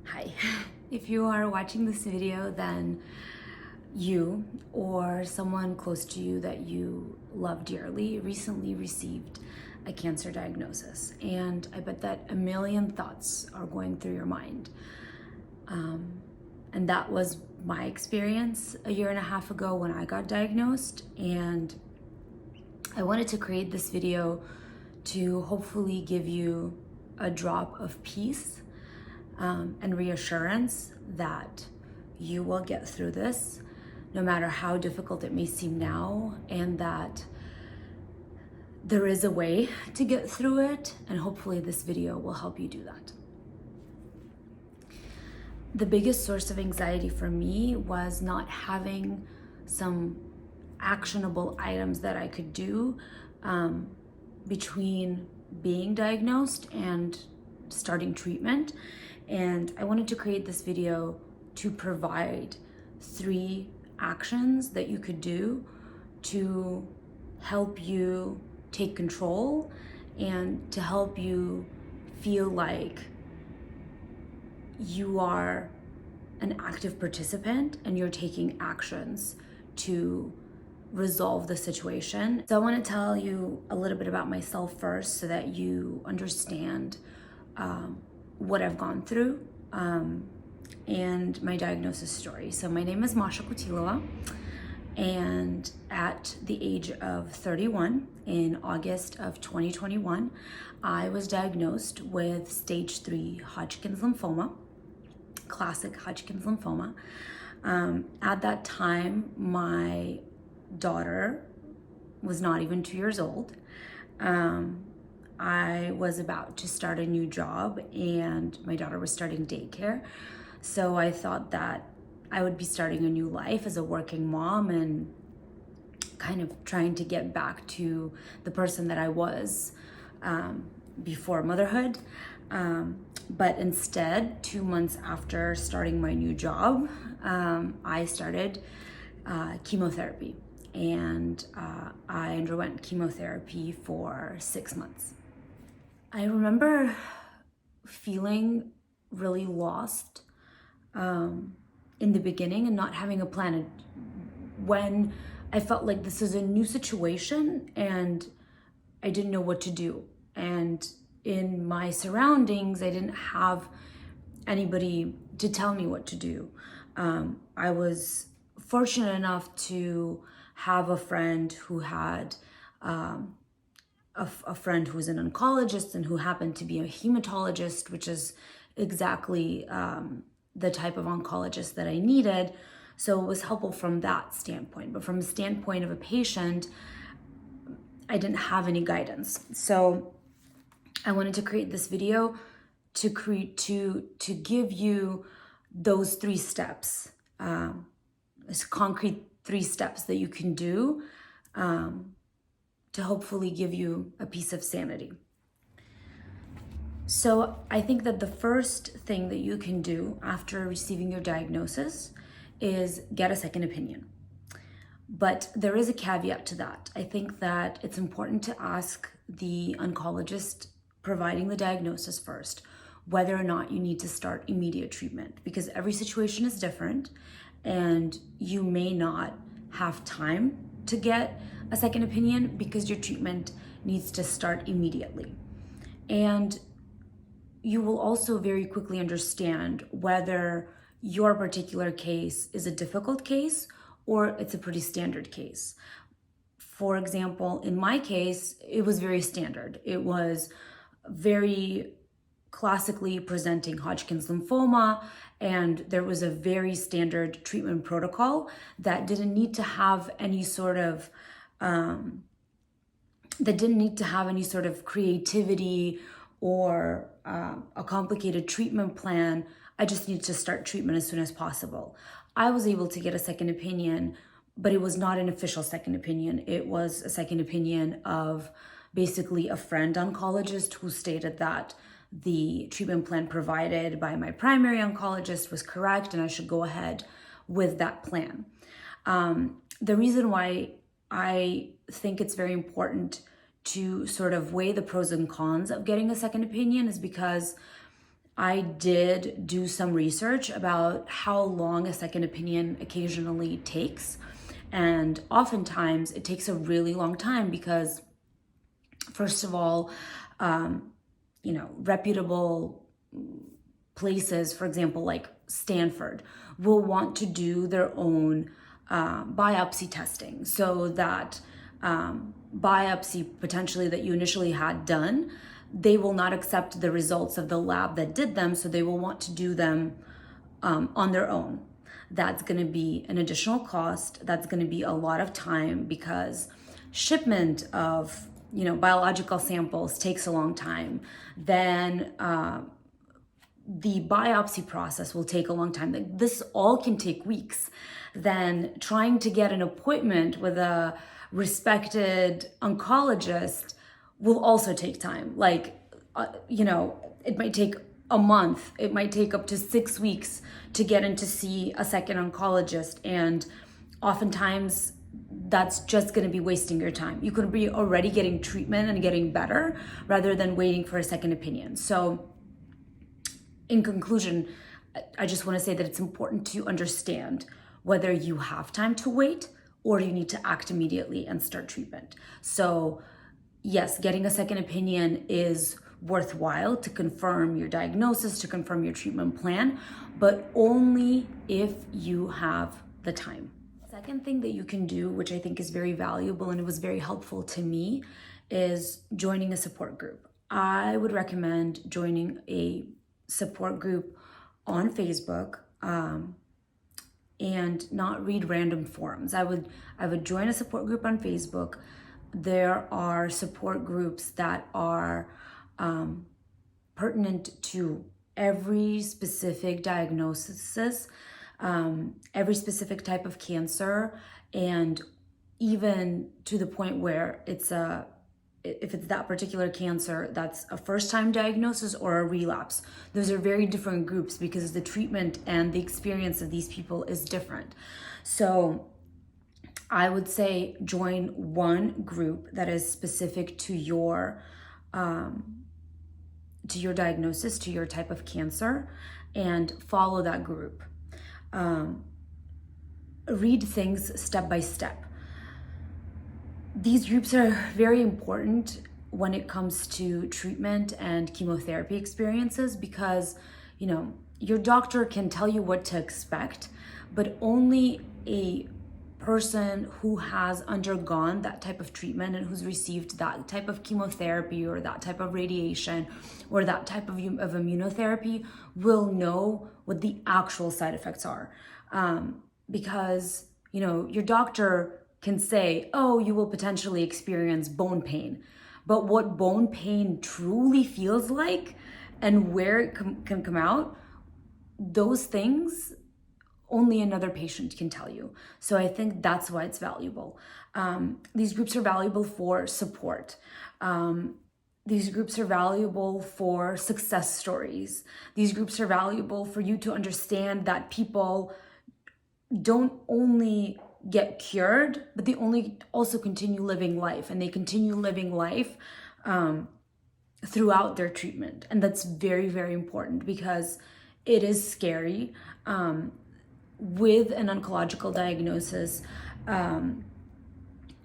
Hi. If you are watching this video, then you or someone close to you that you love dearly recently received a cancer diagnosis. And I bet that a million thoughts are going through your mind. And that was my experience a year and a half ago when I got diagnosed. And I wanted to create this video to hopefully give you a drop of peace and reassurance that you will get through this, no matter how difficult it may seem now, and that there is a way to get through it, and hopefully this video will help you do that. The biggest source of anxiety for me was not having some actionable items that I could do between being diagnosed and starting treatment. And I wanted to create this video to provide 3 actions that you could do to help you take control and to help you feel like you are an active participant and you're taking actions to resolve the situation. So I want to tell you a little bit about myself first so that you understand what I've gone through and my diagnosis story. So my name is Masha Kutilova, and at the age of 31 in August of 2021, I was diagnosed with stage 3 Hodgkin's lymphoma, classic Hodgkin's lymphoma. At that time, my daughter was not even 2 years old. I was about to start a new job and my daughter was starting daycare. So I thought that I would be starting a new life as a working mom and kind of trying to get back to the person that I was before motherhood. But instead, 2 months after starting my new job, I started chemotherapy. And I underwent chemotherapy for 6 months. I remember feeling really lost in the beginning and not having a plan. When I felt like this is a new situation and I didn't know what to do. And in my surroundings, I didn't have anybody to tell me what to do. I was fortunate enough to have a friend who had a friend who was an oncologist and who happened to be a hematologist, which is exactly the type of oncologist that I needed. So it was helpful from that standpoint. But from the standpoint of a patient, I didn't have any guidance. So I wanted to create this video to give you those 3 steps, concrete 3 steps that you can do to hopefully give you a piece of sanity. So I think that the first thing that you can do after receiving your diagnosis is get a second opinion. But there is a caveat to that. I think that it's important to ask the oncologist providing the diagnosis first whether or not you need to start immediate treatment, because every situation is different and you may not have time to get a second opinion because your treatment needs to start immediately. And you will also very quickly understand whether your particular case is a difficult case or it's a pretty standard case. For example, in my case, it was very standard. It was very classically presenting Hodgkin's lymphoma, and there was a very standard treatment protocol that didn't need to have any sort of creativity or a complicated treatment plan. I just needed to start treatment as soon as possible. I was able to get a second opinion, but it was not an official second opinion. It was a second opinion of basically a friend oncologist who stated that the treatment plan provided by my primary oncologist was correct and I should go ahead with that plan. The reason why I think it's very important to sort of weigh the pros and cons of getting a second opinion is because I did do some research about how long a second opinion occasionally takes. And oftentimes it takes a really long time because, first of all, reputable places, for example, like Stanford, will want to do their own biopsy testing, so that biopsy potentially that you initially had done, they will not accept the results of the lab that did them, so they will want to do them on their own. That's going to be an additional cost. That's going to be a lot of time because shipment of biological samples takes a long time. Then the biopsy process will take a long time. This all can take weeks. Then trying to get an appointment with a respected oncologist will also take time. It might take a month. It might take up to 6 weeks to get in to see a second oncologist. And oftentimes that's just going to be wasting your time. You could be already getting treatment and getting better rather than waiting for a second opinion. So in conclusion, I just want to say that it's important to understand whether you have time to wait or you need to act immediately and start treatment. So yes, getting a second opinion is worthwhile to confirm your diagnosis, to confirm your treatment plan, but only if you have the time. Second thing that you can do, which I think is very valuable and it was very helpful to me, is joining a support group. I would recommend joining a support group on Facebook and not read random forums. I would join a support group on Facebook. There are support groups that are pertinent to every specific diagnosis, every specific type of cancer, and even to the point where if it's that particular cancer, that's a first-time diagnosis or a relapse. Those are very different groups because the treatment and the experience of these people is different. So I would say join one group that is specific to your diagnosis, to your type of cancer, and follow that group. Read things step by step. These groups are very important when it comes to treatment and chemotherapy experiences because, your doctor can tell you what to expect, but only a person who has undergone that type of treatment and who's received that type of chemotherapy or that type of radiation or that type of immunotherapy will know what the actual side effects are. Because, your doctor can say, oh, you will potentially experience bone pain. But what bone pain truly feels like and where it can come out, those things only another patient can tell you. So I think that's why it's valuable. These groups are valuable for support. These groups are valuable for success stories. These groups are valuable for you to understand that people don't only get cured, but they also continue living life, and they continue living life throughout their treatment. And that's very, very important because it is scary. With an oncological diagnosis,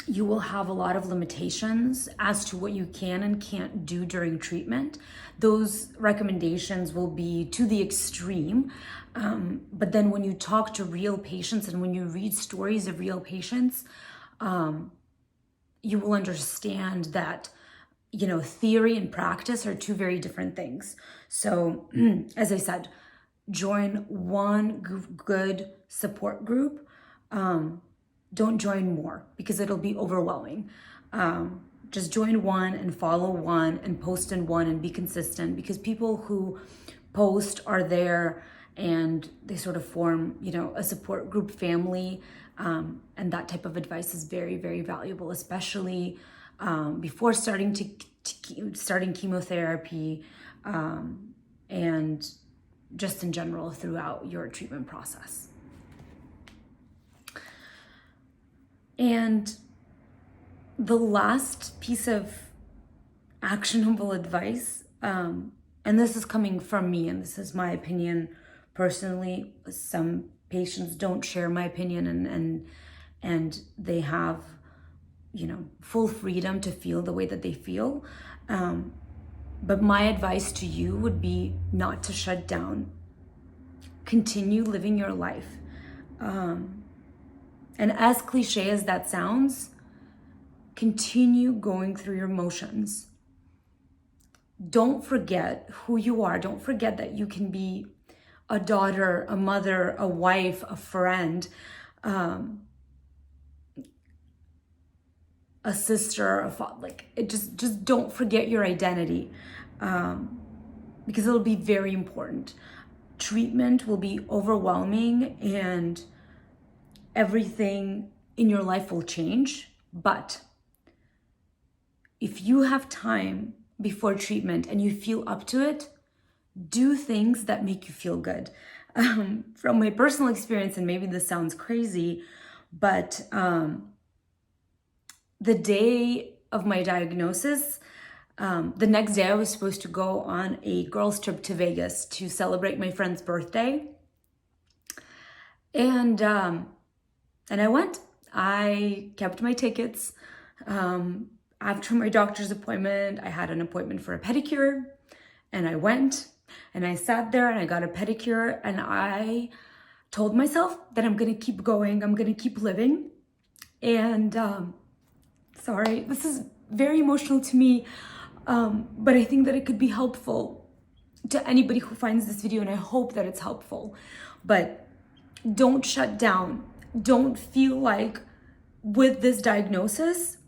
you will have a lot of limitations as to what you can and can't do during treatment. Those recommendations will be to the extreme. But then when you talk to real patients and when you read stories of real patients, you will understand that, theory and practice are two very different things. So as I said, join one good support group. Don't join more because it'll be overwhelming. Just join one and follow one and post in one and be consistent, because people who post are there and they sort of form, a support group family. And that type of advice is very, very valuable, especially before starting chemotherapy and just in general throughout your treatment process. And the last piece of actionable advice and this is coming from me, and this is my opinion personally. Some patients don't share my opinion, and they have, full freedom to feel the way that they feel. But my advice to you would be not to shut down. Continue living your life. And as cliche as that sounds, continue going through your motions. Don't forget who you are. Don't forget that you can be a daughter, a mother, a wife, a friend, a sister, a father. Just don't forget your identity, because it'll be very important. Treatment will be overwhelming, and everything in your life will change. But if you have time before treatment and you feel up to it, do things that make you feel good. From my personal experience, and maybe this sounds crazy, but the day of my diagnosis, the next day I was supposed to go on a girls' trip to Vegas to celebrate my friend's birthday. And I went. I kept my tickets. After my doctor's appointment, I had an appointment for a pedicure, and I went and I sat there and I got a pedicure, and I told myself that I'm gonna keep going, I'm gonna keep living. And sorry, this is very emotional to me, but I think that it could be helpful to anybody who finds this video, and I hope that it's helpful. But don't shut down. Don't feel like with this diagnosis,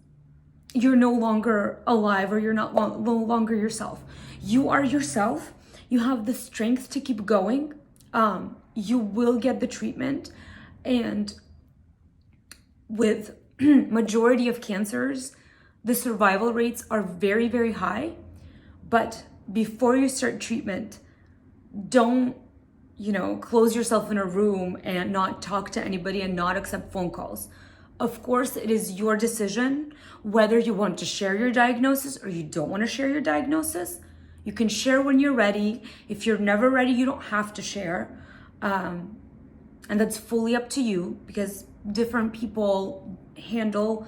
you're no longer alive, or you're no longer yourself. You are yourself. You have the strength to keep going. You will get the treatment. And with majority of cancers, the survival rates are very, very high. But before you start treatment, don't, close yourself in a room and not talk to anybody and not accept phone calls. Of course, it is your decision whether you want to share your diagnosis or you don't want to share your diagnosis. You can share when you're ready. If you're never ready, you don't have to share. And that's fully up to you, because different people handle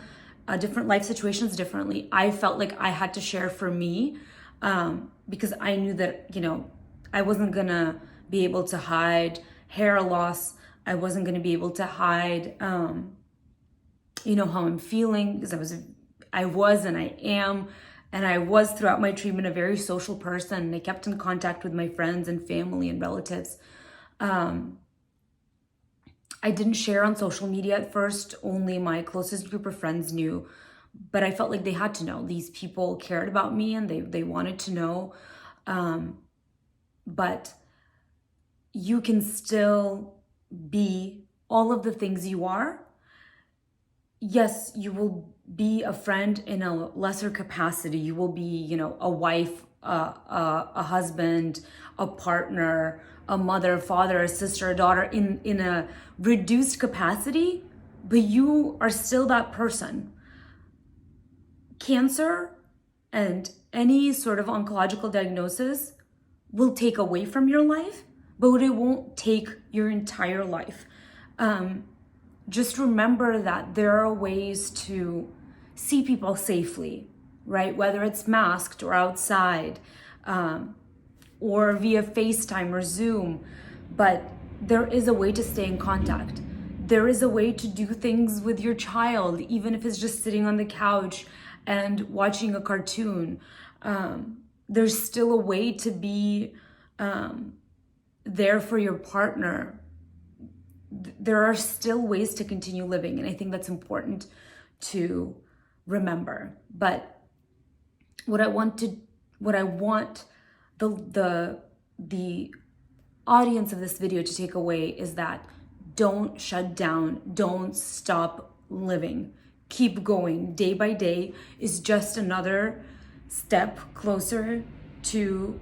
different life situations differently. I felt like I had to share for me, because I knew that, I wasn't gonna be able to hide hair loss. I wasn't gonna be able to hide, how I'm feeling, because I was and I am, and I was throughout my treatment a very social person. And I kept in contact with my friends and family and relatives. I didn't share on social media at first. Only my closest group of friends knew, but I felt like they had to know. These people cared about me, and they wanted to know. But you can still be all of the things you are. Yes, you will be a friend in a lesser capacity. You will be, a wife, a husband, a partner, a mother, father, a sister, a daughter in a reduced capacity, but you are still that person. Cancer and any sort of oncological diagnosis will take away from your life, but it won't take your entire life. Just remember that there are ways to see people safely, right? Whether it's masked or outside, or via FaceTime or Zoom, but there is a way to stay in contact. There is a way to do things with your child, even if it's just sitting on the couch and watching a cartoon. There's still a way to be there for your partner. There are still ways to continue living, and I think that's important to remember. But what I want the audience of this video to take away is that don't shut down, don't stop living. Keep going. Day by day is just another step closer to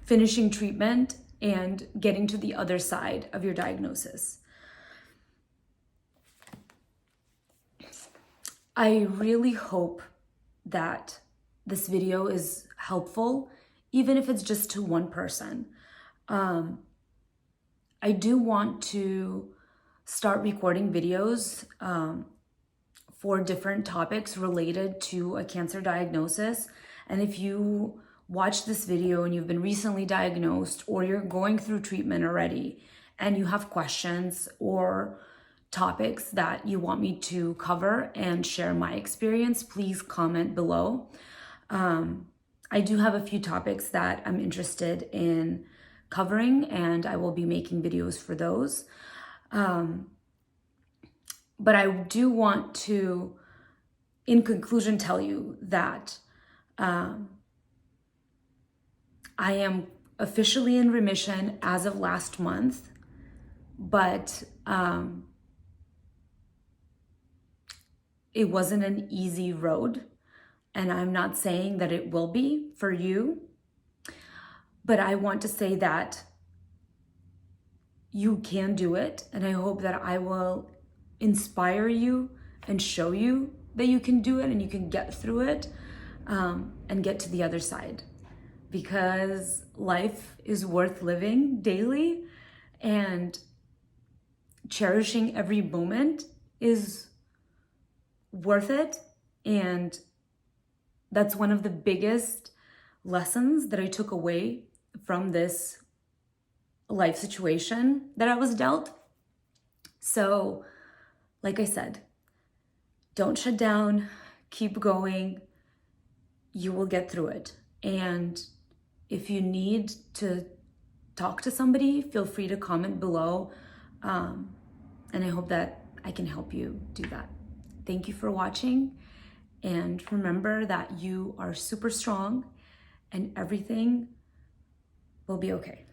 finishing treatment and getting to the other side of your diagnosis. I really hope that this video is helpful, even if it's just to one person. I do want to start recording videos for different topics related to a cancer diagnosis. And if you watch this video and you've been recently diagnosed, or you're going through treatment already and you have questions or topics that you want me to cover and share my experience, please comment below. I do have a few topics that I'm interested in covering, and I will be making videos for those. But I do want to, in conclusion, tell you that I am officially in remission as of last month, but it wasn't an easy road, and I'm not saying that it will be for you, but I want to say that you can do it, and I hope that I will inspire you and show you that you can do it and you can get through it and get to the other side, because life is worth living daily, and cherishing every moment is worth it. And that's one of the biggest lessons that I took away from this life situation that I was dealt. So, like I said, don't shut down, keep going, you will get through it. And if you need to talk to somebody, feel free to comment below. And I hope that I can help you do that. Thank you for watching. And remember that you are super strong and everything will be okay.